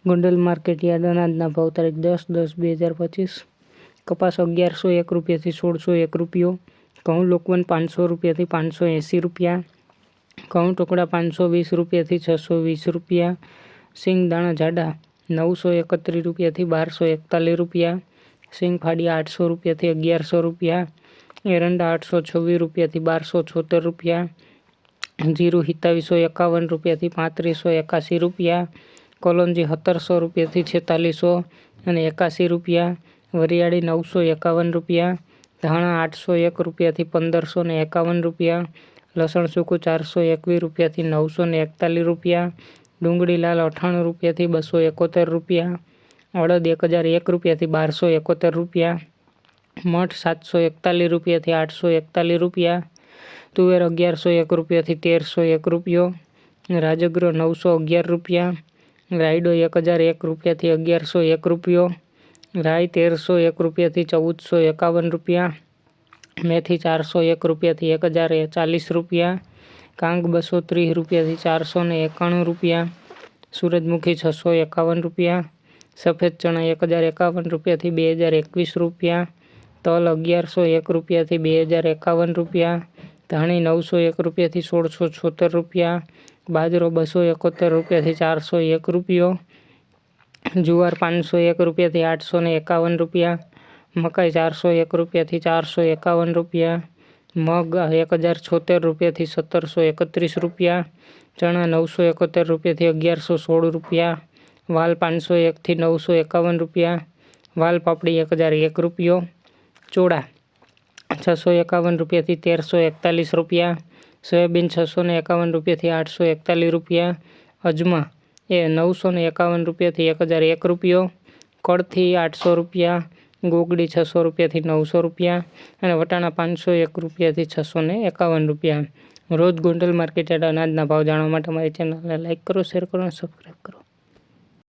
Gondal market yard અનાજના ભાવ તારીખ 10/10/2025। કપાસ 1101 રૂપિયાથી 1601 રૂપિયો। ઘઉં લોકવન 500 રૂપિયાથી 580 રૂપિયા। ઘઉં ટુકડા 520 રૂપિયાથી 620 રૂપિયા। સિંગ દાણા જાડા 931 રૂપિયાથી 1241 રૂપિયા। સિંગ ફાડિયા 800 રૂપિયાથી 1100 રૂપિયા। એરંડા 826 રૂપિયાથી 1276 રૂપિયા। જીરું 2751 રૂપિયાથી 3581 રૂપિયા। કોલંજી 1700 રૂપિયાથી 4681 રૂપિયા। વરિયાળી 951 રૂપિયા। ધાણા 801 રૂપિયાથી 1551 રૂપિયા। લસણ સૂકું 421 રૂપિયાથી 941 રૂપિયા। ડુંગળી લાલ 98 રૂપિયાથી 271 રૂપિયા। અડદ 1001 રૂપિયાથી 1271 રૂપિયા। મઠ 741 રૂપિયાથી 841 રૂપિયા। તુવેર 1101 રૂપિયાથી 1301 રૂપિયો। રાજગરો 911 રૂપિયા। રાયડો 1001 રૂપિયાથી 1101 રૂપિયો। રાઈ 1301 રૂપિયાથી 1451 રૂપિયા। મેથી 401 રૂપિયાથી 1040 રૂપિયા। કાંગ 230 રૂપિયાથી 491 રૂપિયા। સૂરજમુખી 651 રૂપિયા। સફેદ ચણા 1051 રૂપિયાથી 2021 રૂપિયા। તલ 1101 રૂપિયાથી 2051 રૂપિયા। ધાણી 901 રૂપિયાથી 1676 રૂપિયા। બાજરો 271 રૂપિયાથી 401 રૂપિયો। જુવાર 501 રૂપિયાથી 851 રૂપિયા। મકાઈ 401 રૂપિયાથી 451 રૂપિયા। મગ 1076 રૂપિયાથી 1731 રૂપિયા। ચણા 971 રૂપિયાથી 1116 રૂપિયા। વાલ 501 થી 951 રૂપિયા। વાલ પાપડી 1001 રૂપિયો। ચોળા 651 રૂપિયાથી 1341 રૂપિયા। સોયાબીન 651 રૂપિયાથી 841 રૂપિયા। અજમા 951 રૂપિયાથી 1001 રૂપિયો। કળથી 800 રૂપિયા। ગોગડી 600 રૂપિયાથી 900 રૂપિયા અને વટાણા 501 રૂપિયાથી 651 રૂપિયા। રોજ ગોંડલ માર્કેટયાર્ડ અનાજના ભાવ જાણવા માટે અમારી ચેનલને લાઇક કરો, શેર કરો અને સબસ્ક્રાઈબ કરો।